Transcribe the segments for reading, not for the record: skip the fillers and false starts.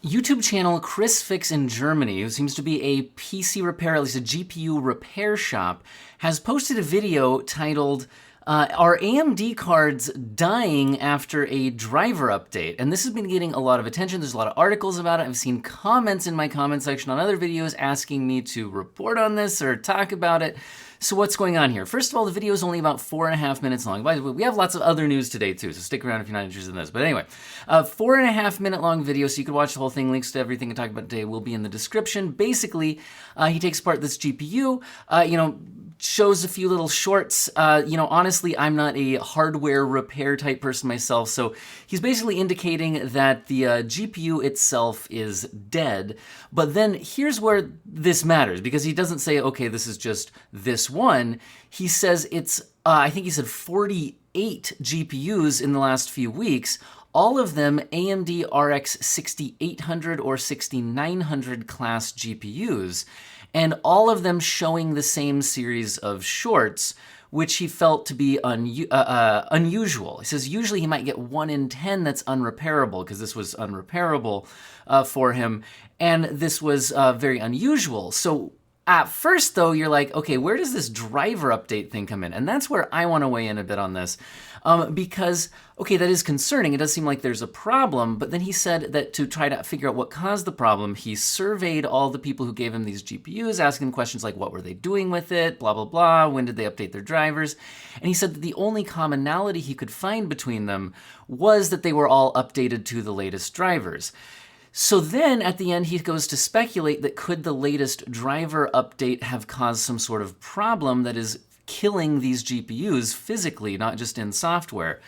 YouTube channel Chris Fix in Germany, who seems to be a PC repair, at least a GPU repair shop, has posted a video titled, Are AMD cards dying after a driver update? And this has been getting a lot of attention. There's a lot of articles about it. I've seen comments in my comment section on other videos asking me to report on this or talk about it. So what's going on here? First of all, the video is only about 4.5 minutes long. By the way, we have lots of other news today too, so stick around if you're not interested in this. But anyway, a 4.5 minute long video, so you can watch the whole thing. Links to everything I talk about today will be in the description. Basically, he takes apart this GPU, shows a few little shorts. Honestly, I'm not a hardware repair type person myself, so he's basically indicating that the GPU itself is dead. But then here's where this matters, because he doesn't say, okay, this is just this one. He says it's, I think he said 48 GPUs in the last few weeks, all of them AMD RX 6800 or 6900 class GPUs, and all of them showing the same series of shorts, which he felt to be unusual. He says usually he might get 1 in 10 that's unrepairable, because this was unrepairable for him, and this was very unusual. So at first, though, you're like, okay, where does this driver update thing come in? And that's where I want to weigh in a bit on this. Because, okay, that is concerning. It does seem like there's a problem, but then he said that to try to figure out what caused the problem, he surveyed all the people who gave him these GPUs, asking them questions like, what were they doing with it, blah, blah, blah, when did they update their drivers? And he said that the only commonality he could find between them was that they were all updated to the latest drivers. So then at the end, he goes to speculate that could the latest driver update have caused some sort of problem that is killing these GPUs physically, not just in software.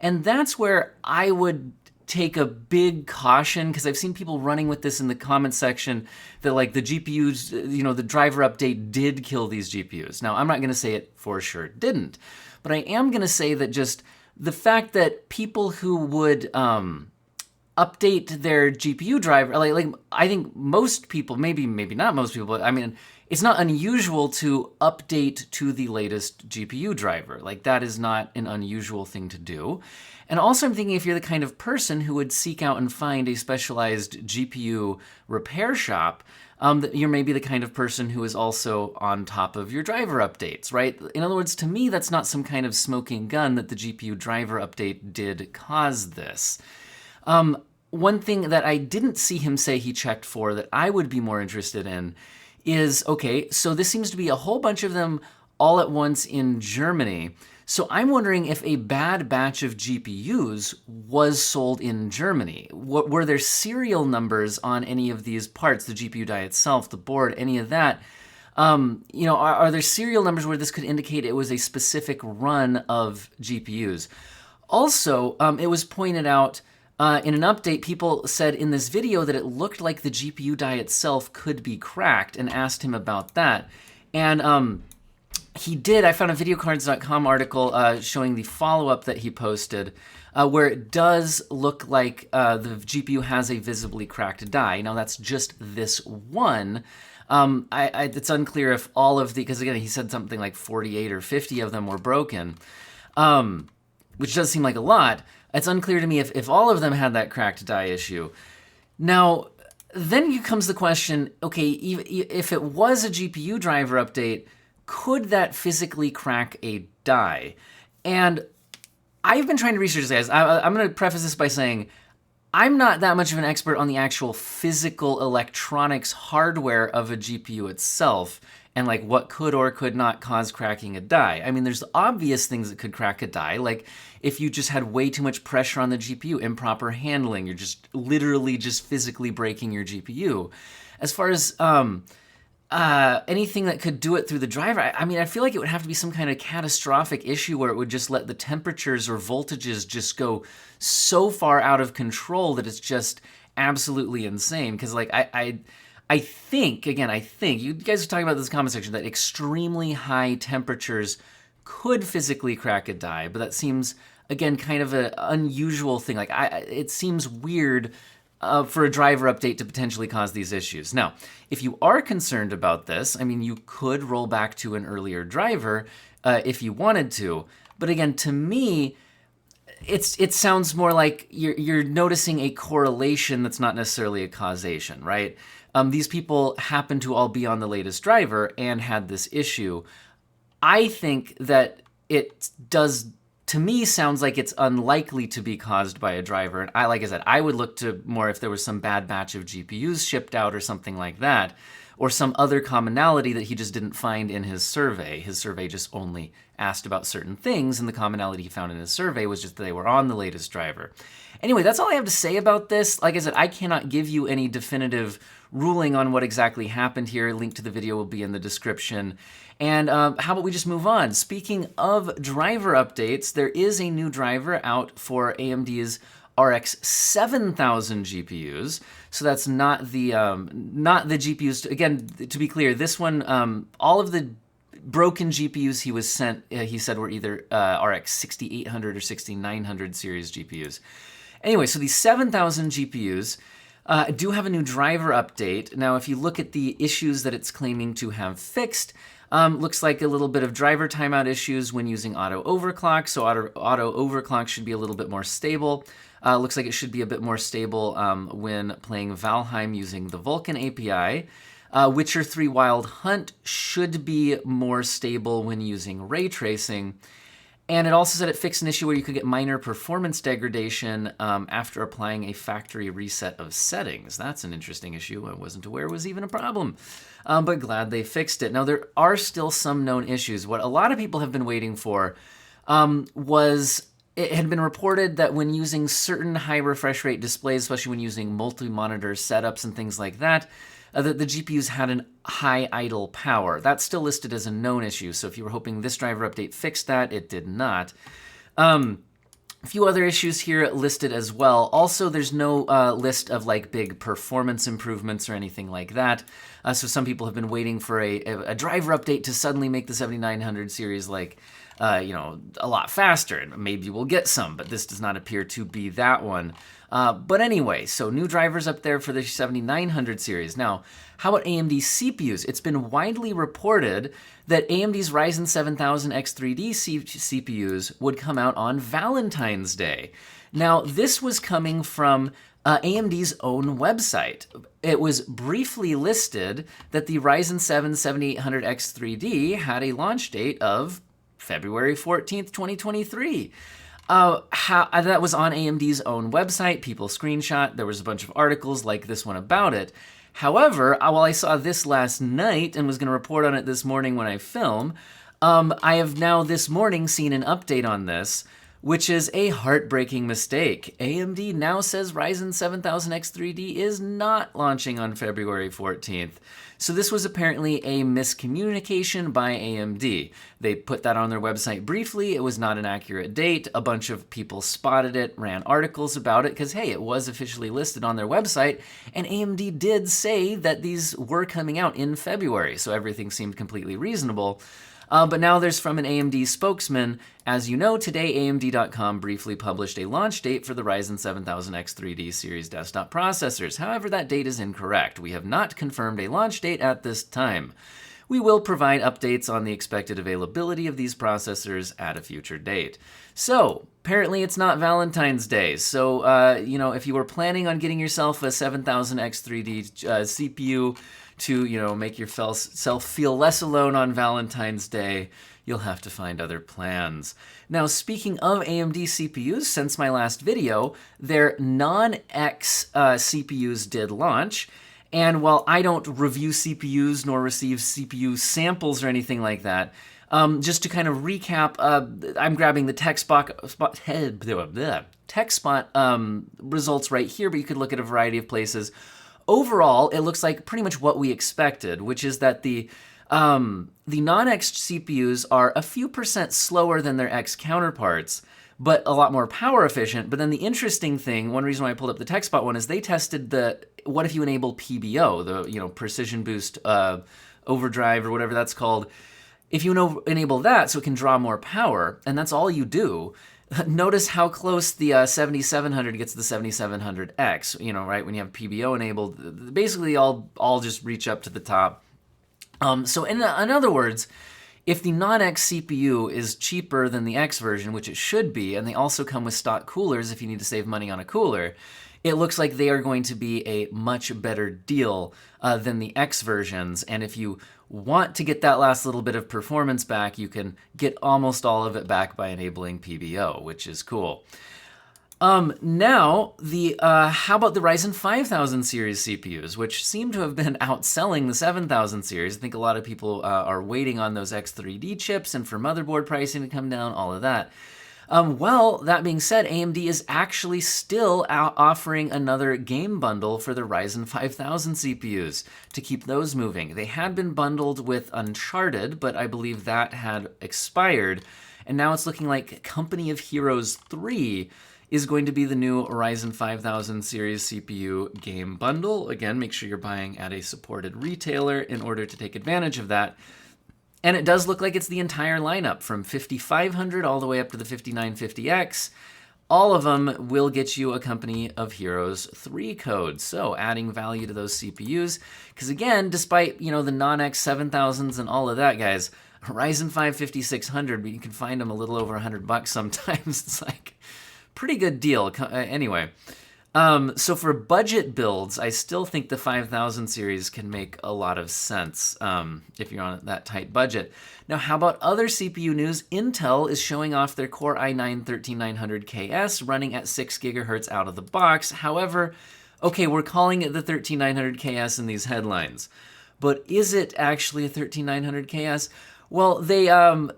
And that's where I would take a big caution, because I've seen people running with this in the comment section that like the GPUs, the driver update did kill these GPUs. Now, I'm not going to say it for sure didn't, but I am going to say that just the fact that people who would update their GPU driver, like I think most people, maybe not most people, but I mean, it's not unusual to update to the latest GPU driver. Like that is not an unusual thing to do. And also I'm thinking if you're the kind of person who would seek out and find a specialized GPU repair shop, that you're maybe the kind of person who is also on top of your driver updates, right? In other words, to me, that's not some kind of smoking gun that the GPU driver update did cause this. One thing that I didn't see him say he checked for that I would be more interested in is, okay, so this seems to be a whole bunch of them all at once in Germany. So I'm wondering if a bad batch of GPUs was sold in Germany. Were there serial numbers on any of these parts, the GPU die itself, the board, any of that? Are there serial numbers where this could indicate it was a specific run of GPUs? Also, it was pointed out in an update, people said in this video that it looked like the GPU die itself could be cracked, and asked him about that. And he did. I found a videocards.com article showing the follow-up that he posted, where it does look like the GPU has a visibly cracked die. Now, that's just this one. It's unclear if all of because again, he said something like 48 or 50 of them were broken, which does seem like a lot. It's unclear to me if all of them had that cracked die issue. Now, then comes the question, okay, if it was a GPU driver update, could that physically crack a die? And I've been trying to research this, guys. I'm going to preface this by saying I'm not that much of an expert on the actual physical electronics hardware of a GPU itself, and like what could or could not cause cracking a die. I mean, there's obvious things that could crack a die, like if you just had way too much pressure on the GPU, improper handling, you're just literally just physically breaking your GPU. As far as anything that could do it through the driver, I feel like it would have to be some kind of catastrophic issue where it would just let the temperatures or voltages just go so far out of control that it's just absolutely insane. Because like I think, you guys are talking about this comment section, that extremely high temperatures could physically crack a die, but that seems, again, kind of an unusual thing. Like, it seems weird for a driver update to potentially cause these issues. Now, if you are concerned about this, you could roll back to an earlier driver if you wanted to. But again, to me, it sounds more like you're noticing a correlation that's not necessarily a causation, right? These people happen to all be on the latest driver and had this issue. I think that it does, to me, sounds like it's unlikely to be caused by a driver. And like I said, I would look to more if there was some bad batch of GPUs shipped out or something like that, or some other commonality that he just didn't find in his survey. His survey just only asked about certain things, and the commonality he found in his survey was just that they were on the latest driver. Anyway, that's all I have to say about this. Like I said, I cannot give you any definitive ruling on what exactly happened here. A link to the video will be in the description. And how about we just move on? Speaking of driver updates, there is a new driver out for AMD's RX 7000 GPUs. So that's not the GPUs. Again, to be clear, this one, all of the broken GPUs he was sent, he said were either RX 6800 or 6900 series GPUs. Anyway, so these 7000 GPUs do have a new driver update. Now, if you look at the issues that it's claiming to have fixed, looks like a little bit of driver timeout issues when using auto overclock. So auto overclock should be a little bit more stable. Looks like it should be a bit more stable when playing Valheim using the Vulkan API. Witcher 3 Wild Hunt should be more stable when using ray tracing. And it also said it fixed an issue where you could get minor performance degradation after applying a factory reset of settings. That's an interesting issue. I wasn't aware was even a problem, but glad they fixed it. Now, there are still some known issues. What a lot of people have been waiting for was it had been reported that when using certain high refresh rate displays, especially when using multi-monitor setups and things like that, that the GPUs had an high idle power. That's still listed as a known issue, so if you were hoping this driver update fixed that, it did not. A few other issues here listed as well. Also, there's no list of like big performance improvements or anything like that. So some people have been waiting for a driver update to suddenly make the 7900 series like, a lot faster. And maybe we'll get some, but this does not appear to be that one. But anyway, so new drivers up there for the 7900 series. Now, how about AMD CPUs? It's been widely reported that AMD's Ryzen 7000 X3D CPUs would come out on Valentine's Day. Now, this was coming from AMD's own website. It was briefly listed that the Ryzen 7 7800 X3D had a launch date of February 14th, 2023. That was on AMD's own website. People screenshot. There was a bunch of articles like this one about it. However, while I saw this last night and was going to report on it this morning when I film, I have now this morning seen an update on this, which is a heartbreaking mistake. AMD now says Ryzen 7000 X3D is not launching on February 14th. So this was apparently a miscommunication by AMD. They put that on their website briefly. It was not an accurate date. A bunch of people spotted it, ran articles about it, because hey, it was officially listed on their website, and AMD did say that these were coming out in February, so everything seemed completely reasonable. But now there's from an AMD spokesman. As you know, today AMD.com briefly published a launch date for the Ryzen 7000 X3D series desktop processors. However, that date is incorrect. We have not confirmed a launch date at this time. We will provide updates on the expected availability of these processors at a future date. So, apparently it's not Valentine's Day. So, if you were planning on getting yourself a 7000 X3D CPU to, make yourself feel less alone on Valentine's Day, you'll have to find other plans. Now, speaking of AMD CPUs, since my last video, their non-X CPUs did launch. And while I don't review CPUs nor receive CPU samples or anything like that, just to kind of recap, I'm grabbing the TechSpot results right here, but you could look at a variety of places. Overall, it looks like pretty much what we expected, which is that the non-X CPUs are a few percent slower than their X counterparts, but a lot more power efficient. But then the interesting thing, one reason why I pulled up the TechSpot one, is they tested what if you enable PBO, the precision boost overdrive or whatever that's called. If you enable that so it can draw more power, and that's all you do, notice how close the 7700 gets to the 7700X, right? When you have PBO enabled, basically all just reach up to the top. So in other words, if the non-X CPU is cheaper than the X version, which it should be, and they also come with stock coolers if you need to save money on a cooler, it looks like they are going to be a much better deal than the X versions. And if you want to get that last little bit of performance back, you can get almost all of it back by enabling PBO, which is cool. Now, how about the Ryzen 5000 series CPUs, which seem to have been outselling the 7000 series. I think a lot of people are waiting on those X3D chips and for motherboard pricing to come down, all of that. Well, that being said, AMD is actually still offering another game bundle for the Ryzen 5000 CPUs to keep those moving. They had been bundled with Uncharted, but I believe that had expired. And now it's looking like Company of Heroes 3 is going to be the new Ryzen 5000 series CPU game bundle. Again, make sure you're buying at a supported retailer in order to take advantage of that. And it does look like it's the entire lineup from 5500 all the way up to the 5950X. All of them will get you a Company of Heroes 3 code. So adding value to those CPUs. Because again, despite, the non-X 7000s and all of that, guys, Ryzen 5 5600, you can find them a little over $100 sometimes. It's like pretty good deal. Anyway, so for budget builds, I still think the 5000 series can make a lot of sense if you're on that tight budget. Now, how about other CPU news? Intel is showing off their Core i9-13900KS running at 6 gigahertz out of the box. However, okay, we're calling it the 13900KS in these headlines, but is it actually a 13900KS? Well,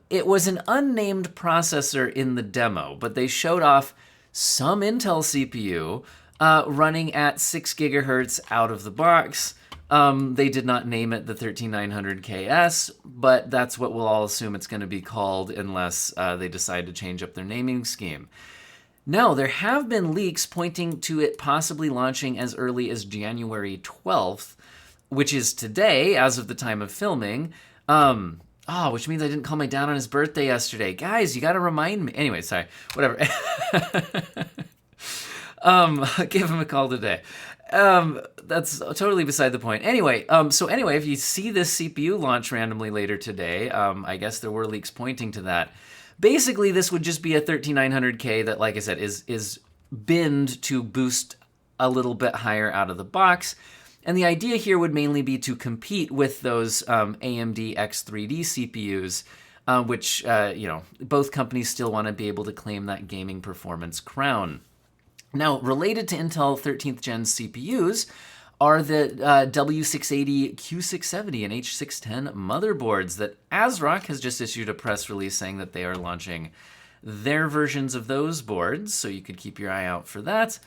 it was an unnamed processor in the demo, but they showed off some Intel CPU running at 6 gigahertz out of the box. They did not name it the 13900KS, but that's what we'll all assume it's going to be called unless they decide to change up their naming scheme. Now, there have been leaks pointing to it possibly launching as early as January 12th, which is today, as of the time of filming. Which means I didn't call my dad on his birthday yesterday. Guys, you got to remind me. Anyway, sorry. Whatever. I'll give him a call today. That's totally beside the point. Anyway, if you see this CPU launch randomly later today, I guess there were leaks pointing to that. Basically, this would just be a 13900K that, like I said, is binned to boost a little bit higher out of the box. And the idea here would mainly be to compete with those AMD X3D CPUs, which, both companies still want to be able to claim that gaming performance crown. Now, related to Intel 13th Gen CPUs are the W680, Q670, and H610 motherboards that Asrock has just issued a press release saying that they are launching their versions of those boards, so you could keep your eye out for that.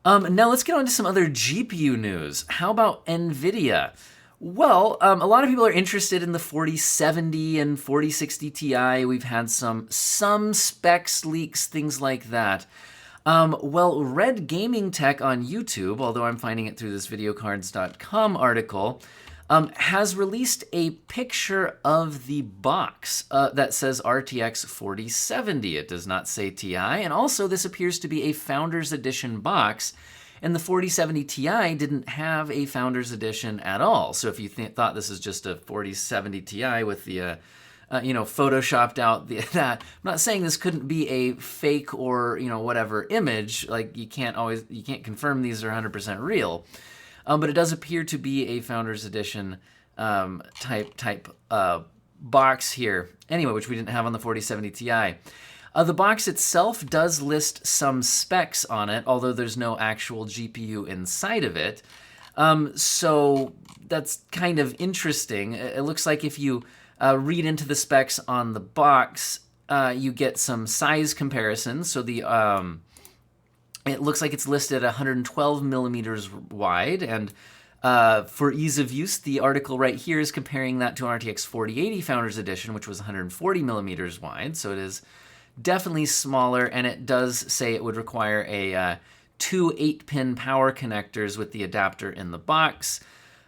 Now let's get on to some other GPU news. How about NVIDIA? Well, a lot of people are interested in the 4070 and 4060 Ti. We've had some specs leaks, things like that. Red Gaming Tech on YouTube, although I'm finding it through this videocards.com article, has released a picture of the box that says RTX 4070. It does not say Ti, and also this appears to be a Founders Edition box, and the 4070 Ti didn't have a Founders Edition at all. So if you thought this is just a 4070 Ti with the photoshopped out that, I'm not saying this couldn't be a fake or whatever image. Like you can't confirm these are 100% real. But it does appear to be a Founders Edition type box here. Anyway, which we didn't have on the 4070 Ti. The box itself does list some specs on it, although there's no actual GPU inside of it. So that's kind of interesting. It looks like if you read into the specs on the box, you get some size comparisons. So it looks like it's listed at 112 millimeters wide, and for ease of use, the article right here is comparing that to an RTX 4080 Founders Edition, which was 140 millimeters wide, so it is definitely smaller, and it does say it would require two 8-pin power connectors with the adapter in the box,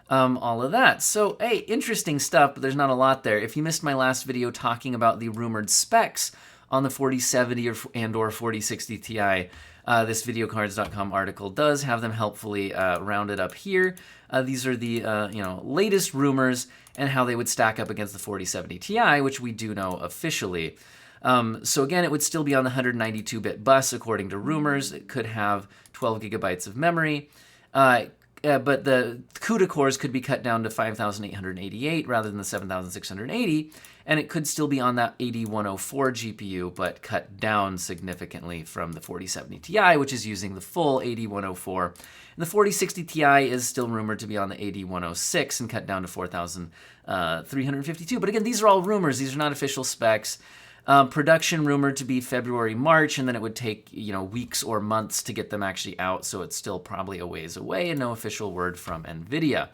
all of that. So, hey, interesting stuff, but there's not a lot there. If you missed my last video talking about the rumored specs on the 4070 and/or 4060 Ti, This videocards.com article does have them helpfully rounded up here. These are the latest rumors and how they would stack up against the 4070 Ti, which we do know officially. So again, it would still be on the 192-bit bus, according to rumors. It could have 12 gigabytes of memory. But the CUDA cores could be cut down to 5,888 rather than the 7,680, and it could still be on that 8104 GPU, but cut down significantly from the 4070 Ti, which is using the full 8104. And the 4060 Ti is still rumored to be on the 8106 and cut down to 4,352. But again, these are all rumors. These are not official specs. Production rumored to be February, March, and then it would take, weeks or months to get them actually out, so it's still probably a ways away and no official word from NVIDIA.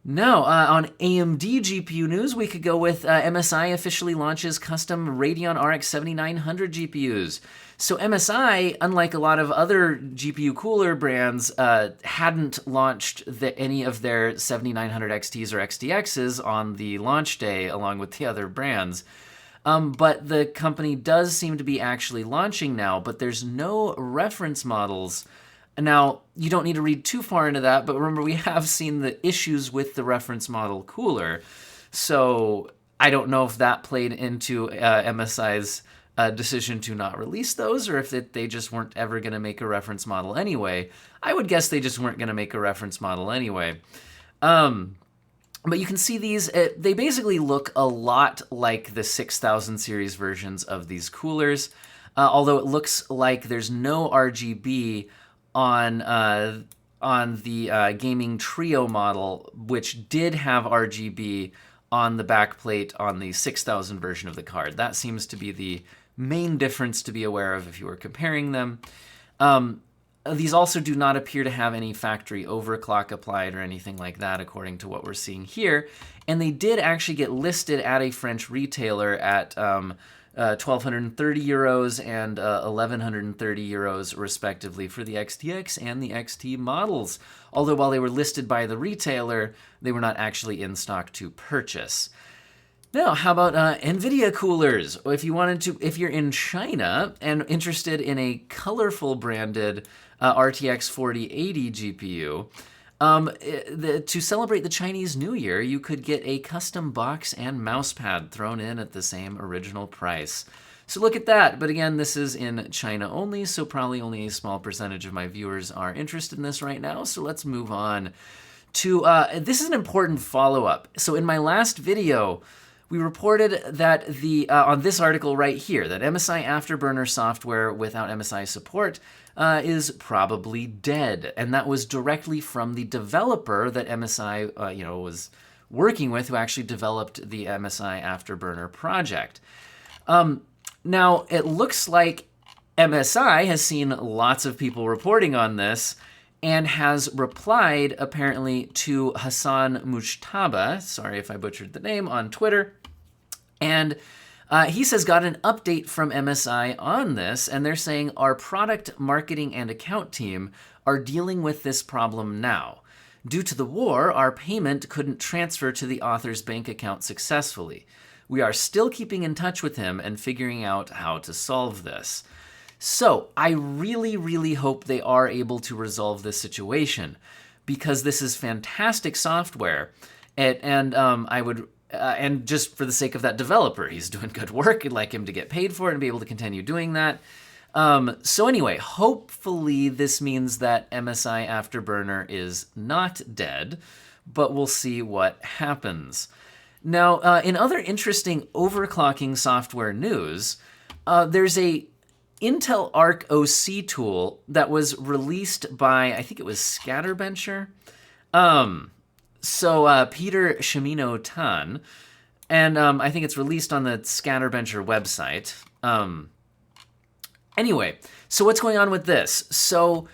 Now, on AMD GPU news, we could go with MSI officially launches custom Radeon RX 7900 GPUs. So MSI, unlike a lot of other GPU cooler brands, hadn't launched any of their 7900 XTs or XTXs on the launch day along with the other brands. But the company does seem to be actually launching now, but there's no reference models. Now, you don't need to read too far into that, but remember, we have seen the issues with the reference model cooler. So I don't know if that played into MSI's decision to not release those, or if they just weren't ever going to make a reference model anyway. I would guess they just weren't going to make a reference model anyway. But you can see these, they basically look a lot like the 6000 series versions of these coolers, although it looks like there's no RGB on the Gaming Trio model, which did have RGB on the backplate on the 6000 version of the card. That seems to be the main difference to be aware of if you were comparing them. These also do not appear to have any factory overclock applied or anything like that, according to what we're seeing here. And they did actually get listed at a French retailer at 1,230 euros and 1,130 euros, respectively, for the XTX and the XT models. Although while they were listed by the retailer, they were not actually in stock to purchase. Now, how about NVIDIA coolers? If you're in China and interested in a colorful branded RTX 4080 GPU, to celebrate the Chinese New Year, you could get a custom box and mousepad thrown in at the same original price. So look at that. But again, this is in China only, so probably only a small percentage of my viewers are interested in this right now. So let's move on to, this is an important follow-up. So in my last video, we reported that on this article right here, that MSI Afterburner software without MSI support is probably dead. And that was directly from the developer that MSI was working with, who actually developed the MSI Afterburner project. Now, it looks like MSI has seen lots of people reporting on this and has replied, apparently, to Hassan Mujtaba, sorry if I butchered the name, on Twitter. And he says, got an update from MSI on this, and they're saying our product marketing and account team are dealing with this problem now. Due to the war, our payment couldn't transfer to the author's bank account successfully. We are still keeping in touch with him and figuring out how to solve this. So I really, really hope they are able to resolve this situation, because this is fantastic software, and just for the sake of that developer, he's doing good work. I'd like him to get paid for it and be able to continue doing that. So anyway, hopefully this means that MSI Afterburner is not dead, but we'll see what happens. Now, in other interesting overclocking software news, there's a Intel Arc OC tool that was released by, I think it was Scatterbencher. Peter Shimino-tan, and I think it's released on the Scatterbencher website. Anyway, so what's going on with this? So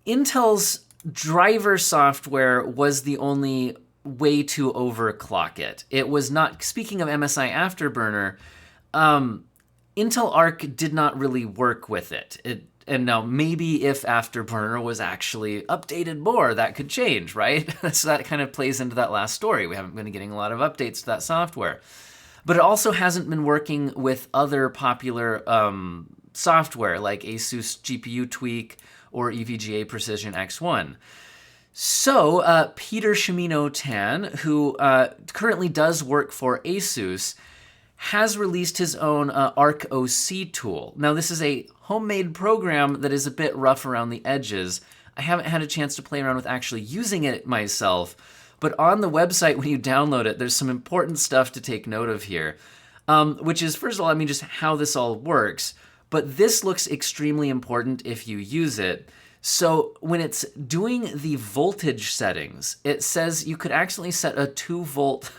Intel's driver software was the only way to overclock it. It was not, speaking of MSI Afterburner, Intel Arc did not really work with it. And now maybe if Afterburner was actually updated more, that could change, right? So that kind of plays into that last story. We haven't been getting a lot of updates to that software. But it also hasn't been working with other popular software like ASUS GPU Tweak or EVGA Precision X1. So Peter Shimino-Tan, who currently does work for ASUS, has released his own Arc OC tool. Now, this is a homemade program that is a bit rough around the edges. I haven't had a chance to play around with actually using it myself, but on the website, when you download it, there's some important stuff to take note of here, which is, first of all, just how this all works. But this looks extremely important if you use it. So when it's doing the voltage settings, it says you could accidentally set a 2 volt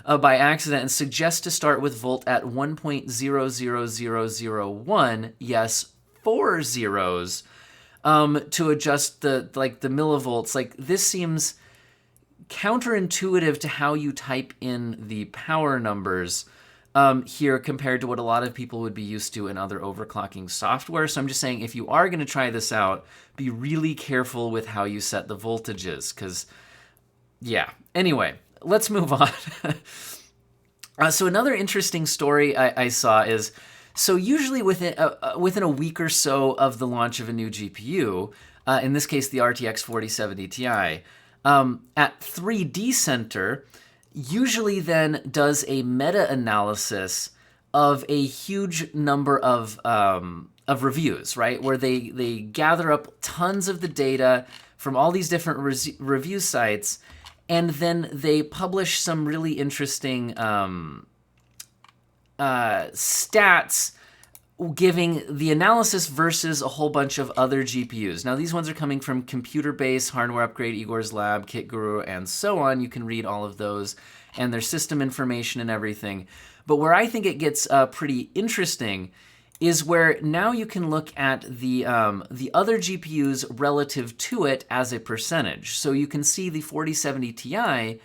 by accident and suggest to start with volt at 1.00001. Yes, 4 zeros. To adjust the millivolts. Like, this seems counterintuitive to how you type in the power numbers here compared to what a lot of people would be used to in other overclocking software. So I'm just saying, if you are going to try this out, be really careful with how you set the voltages, because, yeah. Anyway, let's move on. So another interesting story I saw is, so usually within a week or so of the launch of a new GPU, in this case the RTX 4070 Ti, at 3D Center usually then does a meta-analysis of a huge number of reviews, right? Where they gather up tons of the data from all these different review sites, and then they publish some really interesting stats giving the analysis versus a whole bunch of other GPUs. Now, these ones are coming from Computer Base, Hardware Upgrade, Igor's Lab, Kit Guru, and so on. You can read all of those and their system information and everything. But where I think it gets pretty interesting is where now you can look at the other GPUs relative to it as a percentage. So you can see the 4070 Ti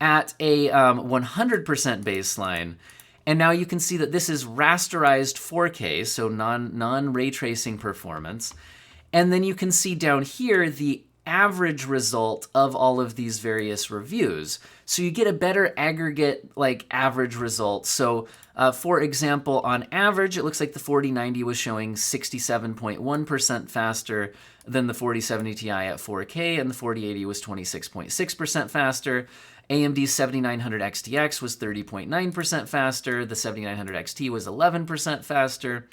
at a 100% baseline. And now you can see that this is rasterized 4K, so non-ray tracing performance. And then you can see down here the average result of all of these various reviews. So you get a better aggregate, average result. So for example, on average, it looks like the 4090 was showing 67.1% faster than the 4070 Ti at 4K, and the 4080 was 26.6% faster. AMD's 7900 XTX was 30.9% faster. The 7900 XT was 11% faster.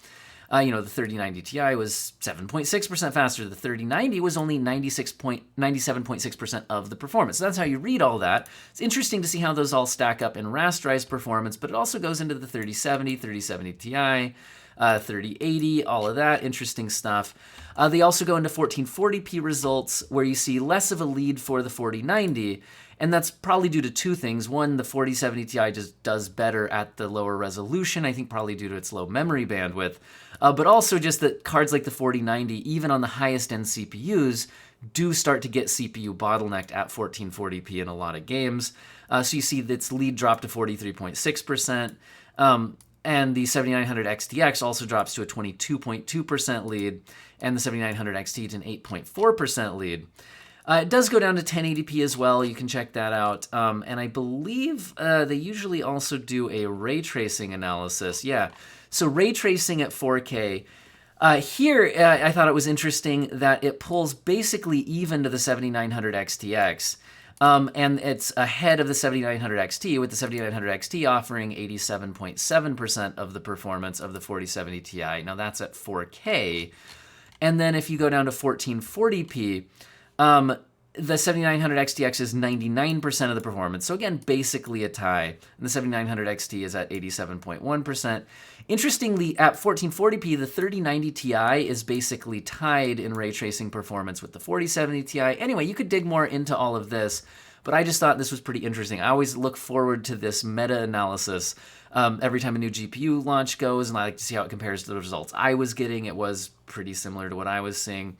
The 3090 Ti was 7.6% faster. The 3090 was only 97.6% of the performance. So that's how you read all that. It's interesting to see how those all stack up in rasterized performance, but it also goes into the 3070, 3070 Ti, 3080, all of that interesting stuff. They also go into 1440p results, where you see less of a lead for the 4090. And that's probably due to two things. One, the 4070 Ti just does better at the lower resolution, I think probably due to its low memory bandwidth. But also just that cards like the 4090, even on the highest end CPUs, do start to get CPU bottlenecked at 1440p in a lot of games. So you see its lead drop to 43.6%. And the 7900 XTX also drops to a 22.2% lead, and the 7900 XT to an 8.4% lead. It does go down to 1080p as well. You can check that out. And I believe they usually also do a ray tracing analysis. Yeah, so ray tracing at 4K. Here, I thought it was interesting that it pulls basically even to the 7900 XTX. And it's ahead of the 7900 XT, with the 7900 XT offering 87.7% of the performance of the 4070 Ti. Now that's at 4K. And then if you go down to 1440p, the 7900 XTX is 99% of the performance. So again, basically a tie. And the 7900 XT is at 87.1%. Interestingly, at 1440p, the 3090 Ti is basically tied in ray tracing performance with the 4070 Ti. Anyway, you could dig more into all of this, but I just thought this was pretty interesting. I always look forward to this meta-analysis every time a new GPU launch goes, and I like to see how it compares to the results I was getting. It was pretty similar to what I was seeing.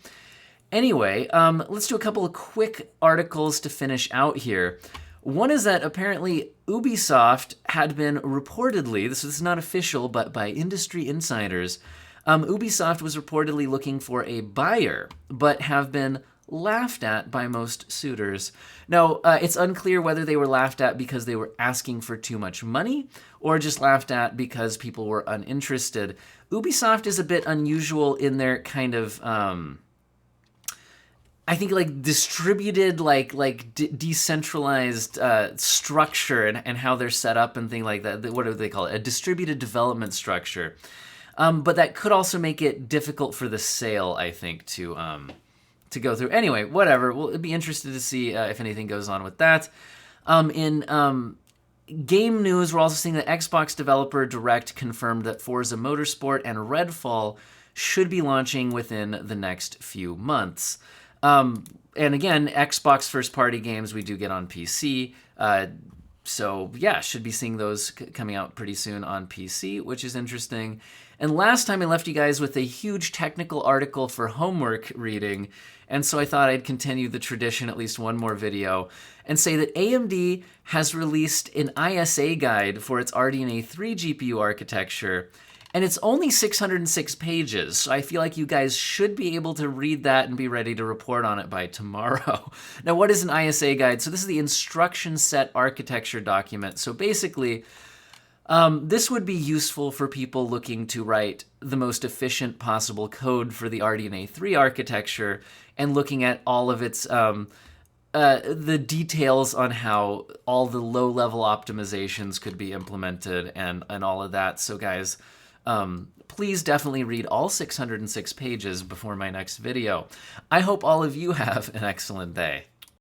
Anyway, let's do a couple of quick articles to finish out here. One is that apparently Ubisoft had been reportedly, this is not official, but by industry insiders, Ubisoft was reportedly looking for a buyer, but have been laughed at by most suitors. Now, it's unclear whether they were laughed at because they were asking for too much money or just laughed at because people were uninterested. Ubisoft is a bit unusual in their kind of, I think, like distributed, decentralized structure and how they're set up and things like that. What do they call it? A distributed development structure. But that could also make it difficult for the sale, I think, to go through. Anyway, whatever. We'll be interested to see if anything goes on with that. In game news, we're also seeing that Xbox Developer Direct confirmed that Forza Motorsport and Redfall should be launching within the next few months. And again, Xbox first-party games we do get on PC. So yeah, should be seeing those coming out pretty soon on PC, which is interesting. And last time I left you guys with a huge technical article for homework reading, and so I thought I'd continue the tradition, at least one more video, and say that AMD has released an ISA guide for its RDNA3 GPU architecture, and it's only 606 pages, so I feel like you guys should be able to read that and be ready to report on it by tomorrow. Now, what is an ISA guide? So this is the instruction set architecture document. So basically, this would be useful for people looking to write the most efficient possible code for the RDNA3 architecture and looking at all of its the details on how all the low-level optimizations could be implemented and all of that. So guys, please definitely read all 606 pages before my next video. I hope all of you have an excellent day.